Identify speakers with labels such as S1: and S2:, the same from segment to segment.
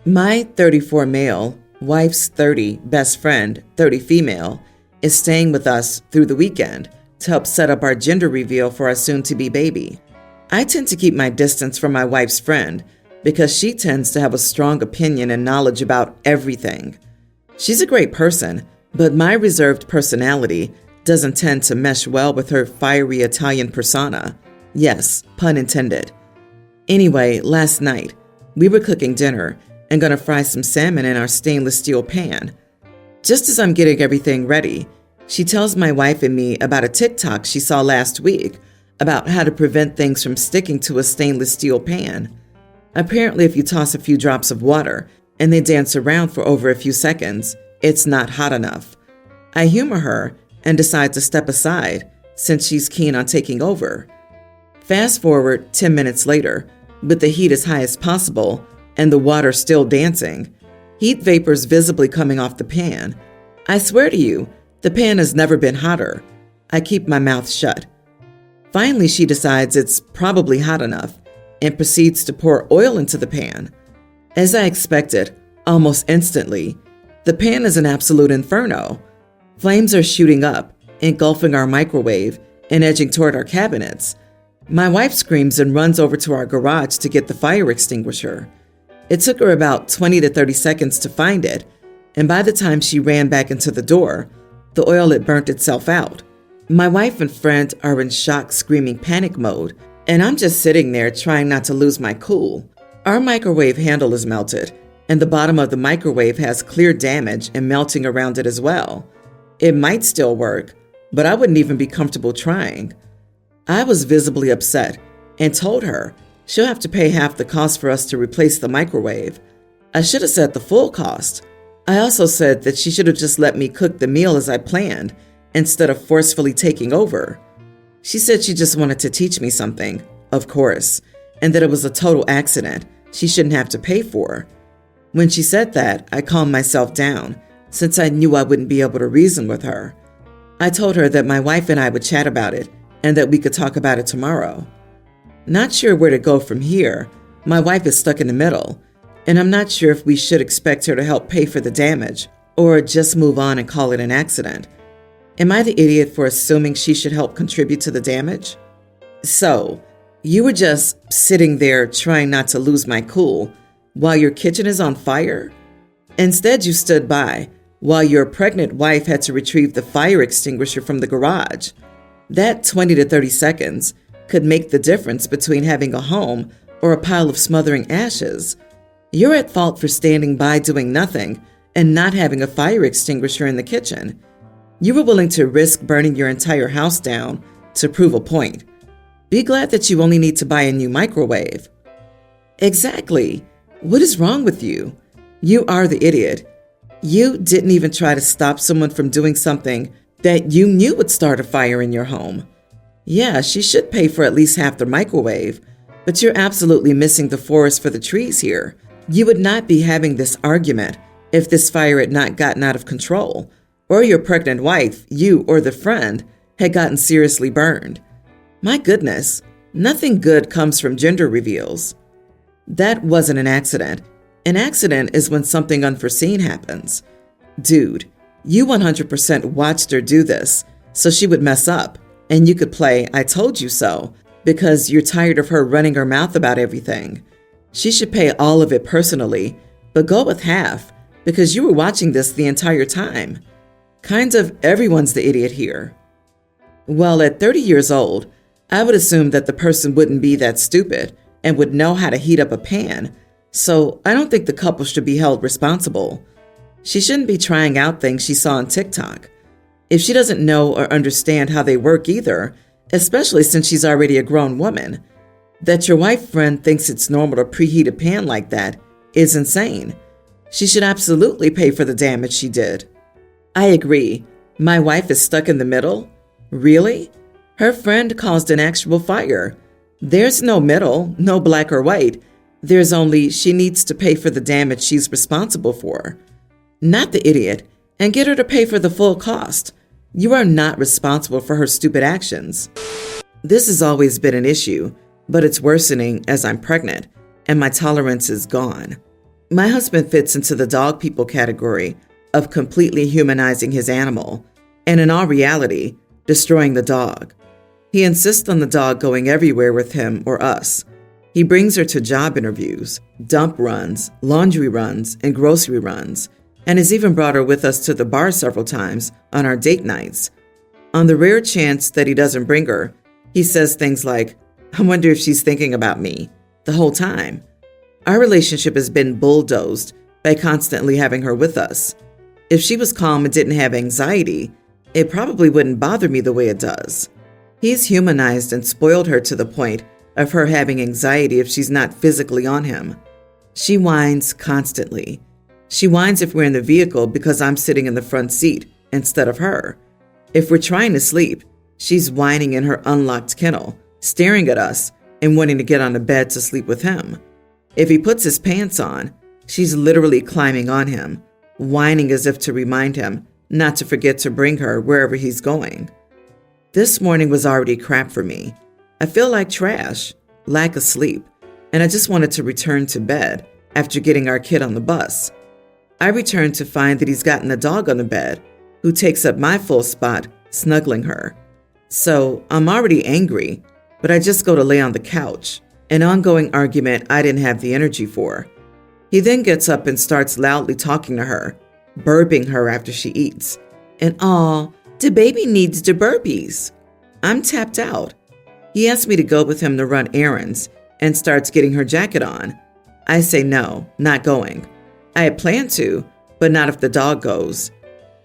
S1: My 34 male, wife's 30 best friend, 30 female, is staying with us through the weekend to help set up our gender reveal for our soon-to-be baby. I tend to keep my distance from my wife's friend because she tends to have a strong opinion and knowledge about everything. She's a great person, but my reserved personality doesn't tend to mesh well with her fiery Italian persona. Yes, pun intended. Anyway, last night, we were cooking dinner and gonna fry some salmon in our stainless steel pan. Just as I'm getting everything ready, she tells my wife and me about a TikTok she saw last week about how to prevent things from sticking to a stainless steel pan. Apparently, if you toss a few drops of water and they dance around for over a few seconds, it's not hot enough. I humor her and decide to step aside since she's keen on taking over. Fast forward 10 minutes later, with the heat as high as possible and the water still dancing, heat vapors visibly coming off the pan. I swear to you, the pan has never been hotter. I keep my mouth shut. Finally, she decides it's probably hot enough and proceeds to pour oil into the pan. As I expected, almost instantly, the pan is an absolute inferno. Flames are shooting up, engulfing our microwave and edging toward our cabinets. My wife screams and runs over to our garage to get the fire extinguisher. It took her about 20 to 30 seconds to find it, and by the time she ran back into the door, the oil had burnt itself out. My wife and friend are in shock, screaming panic mode, and I'm just sitting there trying not to lose my cool. Our microwave handle is melted, and the bottom of the microwave has clear damage and melting around it as well. It might still work, but I wouldn't even be comfortable trying. I was visibly upset and told her she'll have to pay half the cost for us to replace the microwave. I should have said the full cost. I also said that she should have just let me cook the meal as I planned instead of forcefully taking over. She said she just wanted to teach me something, of course, and that it was a total accident she shouldn't have to pay for. When she said that, I calmed myself down since I knew I wouldn't be able to reason with her. I told her that my wife and I would chat about it and that we could talk about it tomorrow. Not sure where to go from here. My wife is stuck in the middle, and I'm not sure if we should expect her to help pay for the damage or just move on and call it an accident. Am I the idiot for assuming she should help contribute to the damage? So, you were just sitting there trying not to lose my cool while your kitchen is on fire? Instead, you stood by while your pregnant wife had to retrieve the fire extinguisher from the garage. That 20 to 30 seconds could make the difference between having a home or a pile of smothering ashes. You're at fault for standing by doing nothing and not having a fire extinguisher in the kitchen. You were willing to risk burning your entire house down to prove a point. Be glad that you only need to buy a new microwave. Exactly. What is wrong with you? You are the idiot. You didn't even try to stop someone from doing something that you knew would start a fire in your home. Yeah, she should pay for at least half the microwave, but you're absolutely missing the forest for the trees here. You would not be having this argument if this fire had not gotten out of control, or your pregnant wife, you or the friend, had gotten seriously burned. My goodness, nothing good comes from gender reveals. That wasn't an accident. An accident is when something unforeseen happens. Dude, you 100% watched her do this, so she would mess up, and you could play I told you so, because you're tired of her running her mouth about everything. She should pay all of it personally, but go with half, because you were watching this the entire time. Kind of everyone's the idiot here. Well, at 30 years old, I would assume that the person wouldn't be that stupid and would know how to heat up a pan, so I don't think the couple should be held responsible. She shouldn't be trying out things she saw on TikTok. If she doesn't know or understand how they work either, especially since she's already a grown woman, that your wife friend thinks it's normal to preheat a pan like that is insane. She should absolutely pay for the damage she did. I agree. My wife is stuck in the middle? Really? Her friend caused an actual fire. There's no middle, no black or white. There's only she needs to pay for the damage she's responsible for. Not the idiot, and get her to pay for the full cost. You are not responsible for her stupid actions. This has always been an issue, but it's worsening as I'm pregnant, and my tolerance is gone. My husband fits into the dog people category of completely humanizing his animal, and in all reality, destroying the dog. He insists on the dog going everywhere with him or us. He brings her to job interviews, dump runs, laundry runs, and grocery runs, and has even brought her with us to the bar several times on our date nights. On the rare chance that he doesn't bring her, he says things like, "I wonder if she's thinking about me," the whole time. Our relationship has been bulldozed by constantly having her with us. If she was calm and didn't have anxiety, it probably wouldn't bother me the way it does. He's humanized and spoiled her to the point of her having anxiety if she's not physically on him. She whines constantly. She whines if we're in the vehicle because I'm sitting in the front seat instead of her. If we're trying to sleep, she's whining in her unlocked kennel, staring at us and wanting to get on the bed to sleep with him. If he puts his pants on, she's literally climbing on him, whining as if to remind him not to forget to bring her wherever he's going. This morning was already crap for me. I feel like trash, lack of sleep, and I just wanted to return to bed after getting our kid on the bus. I returned to find that he's gotten a dog on the bed who takes up my full spot, snuggling her. So I'm already angry, but I just go to lay on the couch, an ongoing argument I didn't have the energy for. He then gets up and starts loudly talking to her, burping her after she eats. And aw, the baby needs the burpees. I'm tapped out. He asks me to go with him to run errands and starts getting her jacket on. I say no, not going. I had planned to, but not if the dog goes.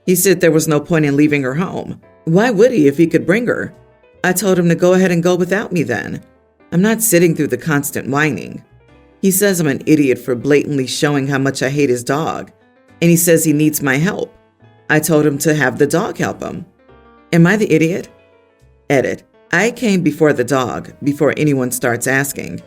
S1: He said there was no point in leaving her home. Why would he if he could bring her? I told him to go ahead and go without me then. I'm not sitting through the constant whining. He says I'm an idiot for blatantly showing how much I hate his dog, and he says he needs my help. I told him to have the dog help him. Am I the idiot? Edit. I came before the dog, before anyone starts asking.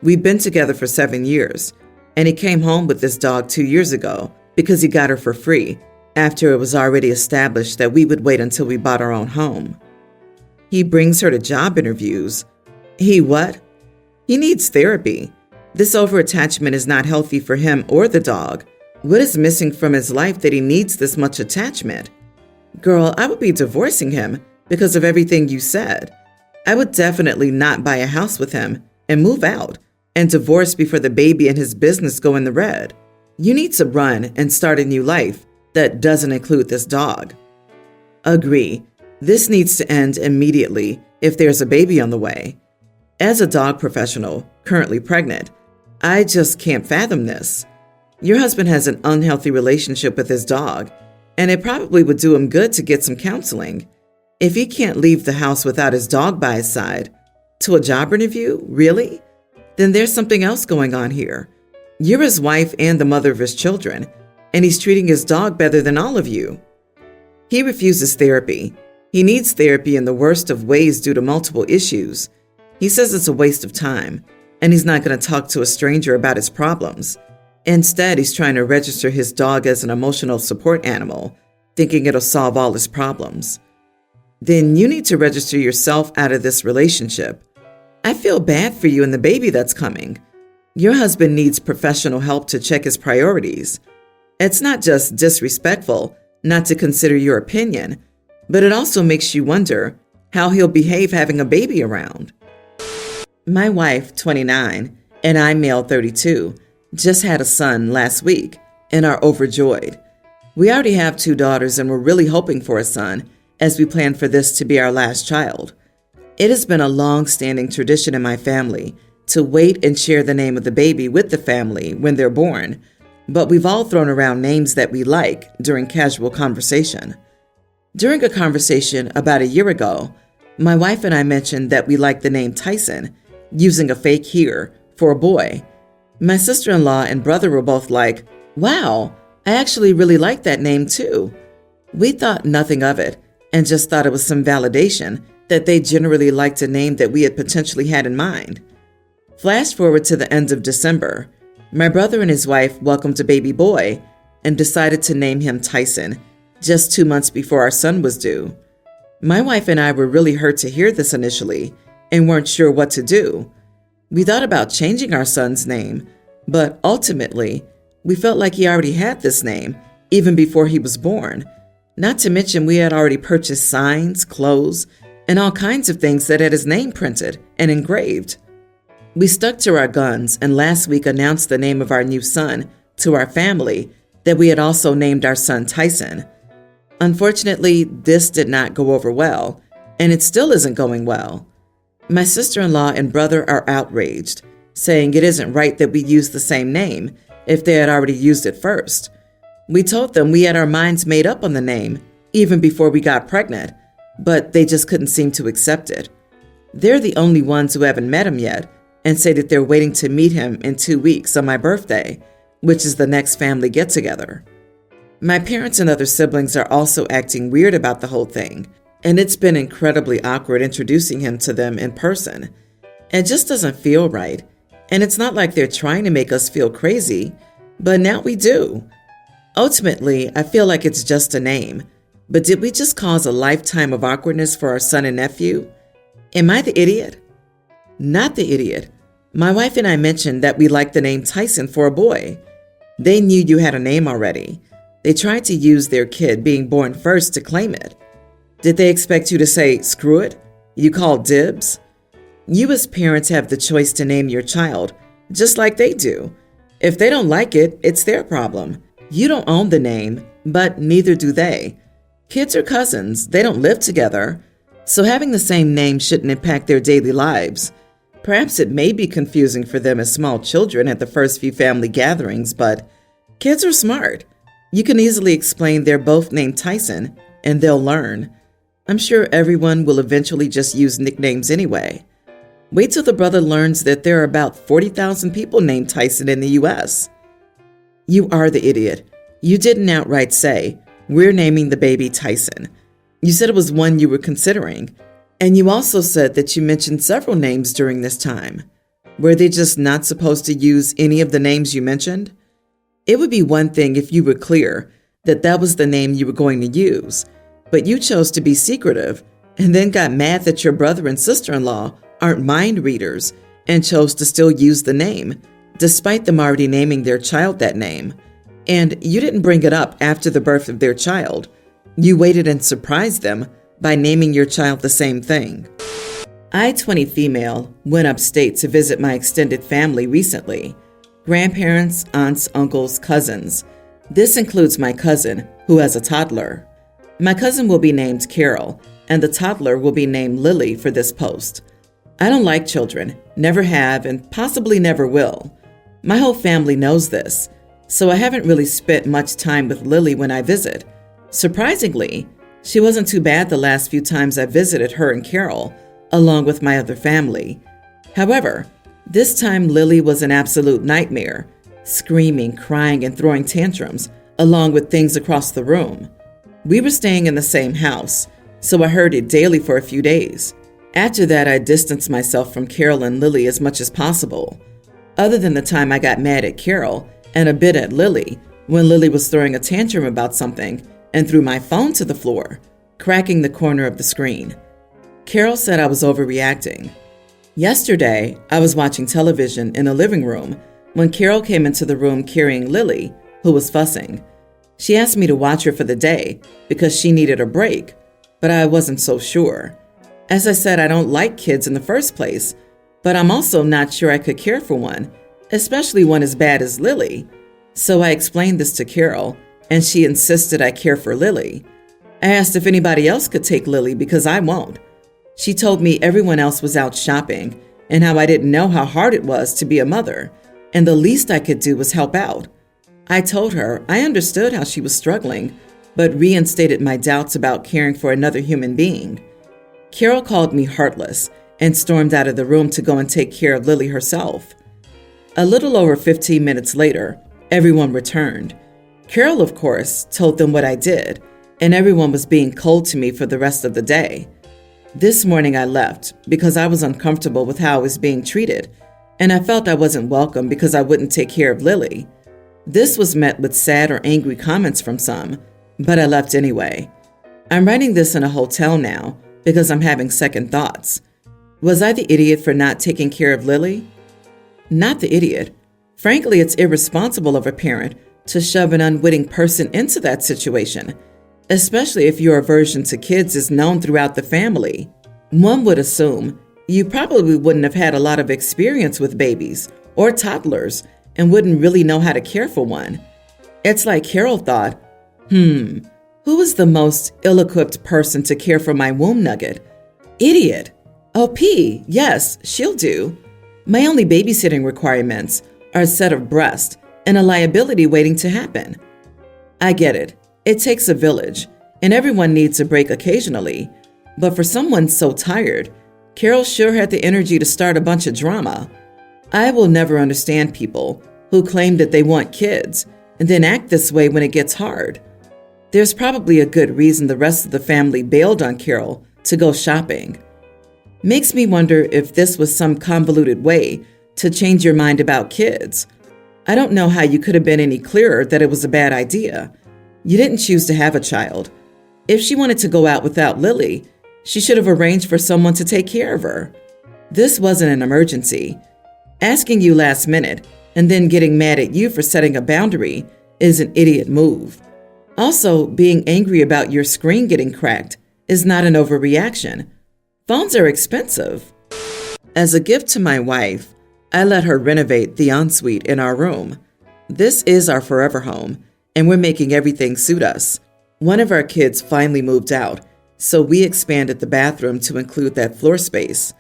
S1: We've been together for 7 years, and he came home with this dog 2 years ago because he got her for free, after it was already established that we would wait until we bought our own home. He brings her to job interviews. He what? He needs therapy. This overattachment is not healthy for him or the dog. What is missing from his life that he needs this much attachment? Girl, I would be divorcing him because of everything you said. I would definitely not buy a house with him and move out and divorce before the baby and his business go in the red. You need to run and start a new life that doesn't include this dog. Agree. This needs to end immediately if there's a baby on the way. As a dog professional, currently pregnant, I just can't fathom this. Your husband has an unhealthy relationship with his dog, and it probably would do him good to get some counseling. If he can't leave the house without his dog by his side, to a job interview, really? Then there's something else going on here. You're his wife and the mother of his children, and he's treating his dog better than all of you. He refuses therapy. He needs therapy in the worst of ways due to multiple issues. He says it's a waste of time, and he's not going to talk to a stranger about his problems. Instead, he's trying to register his dog as an emotional support animal, thinking it'll solve all his problems. Then you need to register yourself out of this relationship. I feel bad for you and the baby that's coming. Your husband needs professional help to check his priorities. It's not just disrespectful not to consider your opinion, but it also makes you wonder how he'll behave having a baby around. My wife, 29, and I, male 32, just had a son last week and are overjoyed. We already have 2 daughters and we're really hoping for a son as we plan for this to be our last child. It has been a long-standing tradition in my family to wait and share the name of the baby with the family when they're born, but we've all thrown around names that we like during casual conversation. During a conversation about a year ago, my wife and I mentioned that we like the name Tyson, using a fake here for a boy. My sister-in-law and brother were both like, "Wow, I actually really like that name too." We thought nothing of it and just thought it was some validation that they generally liked a name that we had potentially had in mind. Flash forward to the end of December. My brother and his wife welcomed a baby boy and decided to name him Tyson just 2 months before our son was due. My wife and I were really hurt to hear this initially and weren't sure what to do. We thought about changing our son's name, but ultimately, We felt like he already had this name, even before he was born. Not to mention we had already purchased signs, clothes, and all kinds of things that had his name printed and engraved. We stuck to our guns and last week announced the name of our new son to our family that we had also named our son Tyson. Unfortunately, this did not go over well, and it still isn't going well. My sister-in-law and brother are outraged, saying it isn't right that we use the same name if they had already used it first. We told them we had our minds made up on the name even before we got pregnant, but they just couldn't seem to accept it. They're the only ones who haven't met him yet and say that they're waiting to meet him in 2 weeks on my birthday, which is the next family get-together. My parents and other siblings are also acting weird about the whole thing, and it's been incredibly awkward introducing him to them in person. It just doesn't feel right, and it's not like they're trying to make us feel crazy, but now we do. Ultimately, I feel like it's just a name, but did we just cause a lifetime of awkwardness for our son and nephew? Am I the idiot? Not the idiot. My wife and I mentioned that we liked the name Tyson for a boy. They knew you had a name already. They tried to use their kid being born first to claim it. Did they expect you to say, screw it? You called dibs? You as parents have the choice to name your child, just like they do. If they don't like it, it's their problem. You don't own the name, but neither do they. Kids are cousins. They don't live together. So having the same name shouldn't impact their daily lives. Perhaps it may be confusing for them as small children at the first few family gatherings, but kids are smart. You can easily explain they're both named Tyson, and they'll learn. I'm sure everyone will eventually just use nicknames anyway. Wait till the brother learns that there are about 40,000 people named Tyson in the U.S. You are the idiot. You didn't outright say, we're naming the baby Tyson. You said it was one you were considering. And you also said that you mentioned several names during this time. Were they just not supposed to use any of the names you mentioned? It would be one thing if you were clear that that was the name you were going to use, but you chose to be secretive and then got mad that your brother and sister-in-law aren't mind readers and chose to still use the name, despite them already naming their child that name. And you didn't bring it up after the birth of their child. You waited and surprised them by naming your child the same thing. I, 20 female, went upstate to visit my extended family recently. Grandparents, aunts, uncles, cousins. This includes my cousin, who has a toddler. My cousin will be named Carol, and the toddler will be named Lily for this post. I don't like children, never have, and possibly never will. My whole family knows this, so I haven't really spent much time with Lily when I visit. Surprisingly, she wasn't too bad the last few times I visited her and Carol, along with my other family. However, this time Lily was an absolute nightmare, screaming, crying, and throwing tantrums, along with things across the room. We were staying in the same house, so I heard it daily for a few days. After that, I distanced myself from Carol and Lily as much as possible. Other than the time I got mad at Carol and a bit at Lily when Lily was throwing a tantrum about something and threw my phone to the floor, cracking the corner of the screen. Carol said I was overreacting. Yesterday, I was watching television in the living room when Carol came into the room carrying Lily, who was fussing. She asked me to watch her for the day because she needed a break, but I wasn't so sure. As I said, I don't like kids in the first place, but I'm also not sure I could care for one, especially one as bad as Lily. So I explained this to Carol, and she insisted I care for Lily. I asked if anybody else could take Lily because I won't. She told me everyone else was out shopping and how I didn't know how hard it was to be a mother, and the least I could do was help out. I told her I understood how she was struggling, but reinstated my doubts about caring for another human being. Carol called me heartless and stormed out of the room to go and take care of Lily herself. A little over 15 minutes later, everyone returned. Carol, of course, told them what I did, and everyone was being cold to me for the rest of the day. This morning I left because I was uncomfortable with how I was being treated, and I felt I wasn't welcome because I wouldn't take care of Lily. This was met with sad or angry comments from some, but I left anyway. I'm writing this in a hotel now because I'm having second thoughts. Was I the idiot for not taking care of Lily? Not the idiot. Frankly, it's irresponsible of a parent to shove an unwitting person into that situation, especially if your aversion to kids is known throughout the family. One would assume you probably wouldn't have had a lot of experience with babies or toddlers and wouldn't really know how to care for one. It's like Carol thought, who is the most ill-equipped person to care for my womb nugget? Idiot. Oh, P, yes, she'll do. My only babysitting requirements are a set of breasts and a liability waiting to happen. I get it. It takes a village, and everyone needs a break occasionally. But for someone so tired, Carol sure had the energy to start a bunch of drama. I will never understand people who claim that they want kids and then act this way when it gets hard. There's probably a good reason the rest of the family bailed on Carol to go shopping. Makes me wonder if this was some convoluted way to change your mind about kids. I don't know how you could have been any clearer that it was a bad idea. You didn't choose to have a child. If she wanted to go out without Lily, she should have arranged for someone to take care of her. This wasn't an emergency. Asking you last minute and then getting mad at you for setting a boundary is an idiot move. Also, being angry about your screen getting cracked is not an overreaction. Phones are expensive. As a gift to my wife, I let her renovate the ensuite in our room. This is our forever home, and we're making everything suit us. One of our kids finally moved out, so we expanded the bathroom to include that floor space.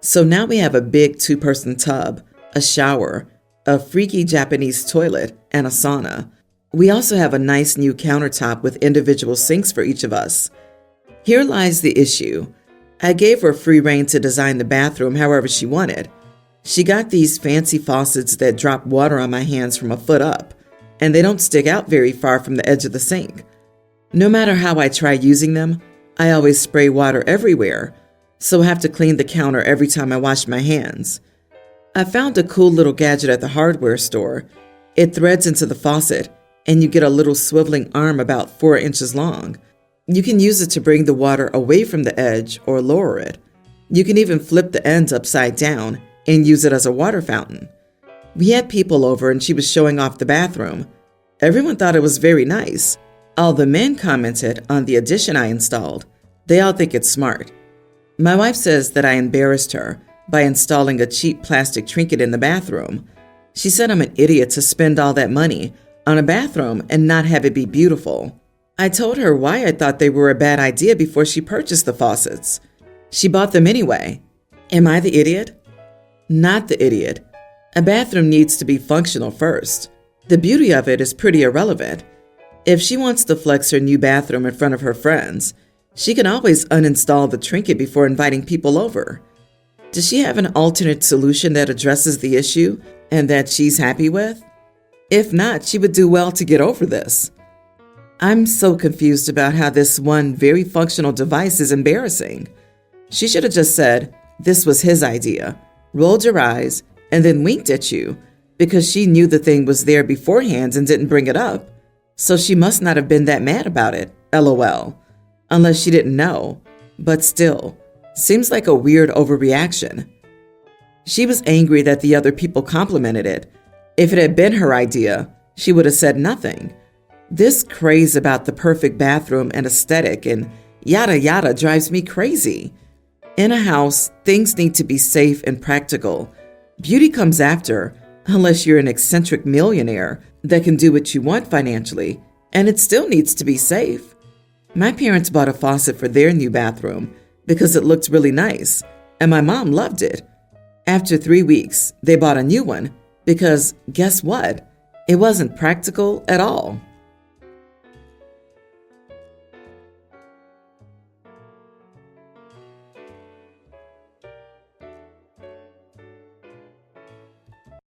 S1: So now we have a big 2-person tub, a shower, a freaky Japanese toilet, and a sauna. We also have a nice new countertop with individual sinks for each of us. Here lies the issue. I gave her free rein to design the bathroom however she wanted. She got these fancy faucets that drop water on my hands from a foot up, and they don't stick out very far from the edge of the sink. No matter how I try using them, I always spray water everywhere, so I have to clean the counter every time I wash my hands. I found a cool little gadget at the hardware store. It threads into the faucet, and you get a little swiveling arm about 4 inches long. You can use it to bring the water away from the edge or lower it. You can even flip the ends upside down and use it as a water fountain. We had people over and she was showing off the bathroom. Everyone thought it was very nice. All the men commented on the addition I installed. They all think it's smart. My wife says that I embarrassed her by installing a cheap plastic trinket in the bathroom. She said I'm an idiot to spend all that money on a bathroom and not have it be beautiful. I told her why I thought they were a bad idea before she purchased the faucets. She bought them anyway. Am I the idiot? Not the idiot. A bathroom needs to be functional first. The beauty of it is pretty irrelevant. If she wants to flex her new bathroom in front of her friends, she can always uninstall the trinket before inviting people over. Does she have an alternate solution that addresses the issue and that she's happy with? If not, she would do well to get over this. I'm so confused about how this one very functional device is embarrassing. She should have just said, this was his idea, rolled her eyes, and then winked at you because she knew the thing was there beforehand and didn't bring it up. So she must not have been that mad about it, LOL. Unless she didn't know. But still, seems like a weird overreaction. She was angry that the other people complimented it. If it had been her idea, she would have said nothing. This craze about the perfect bathroom and aesthetic and yada yada drives me crazy. In a house, things need to be safe and practical. Beauty comes after, unless you're an eccentric millionaire that can do what you want financially, and it still needs to be safe. My parents bought a faucet for their new bathroom because it looked really nice, and my mom loved it. After 3 weeks, they bought a new one because guess what? It wasn't practical at all.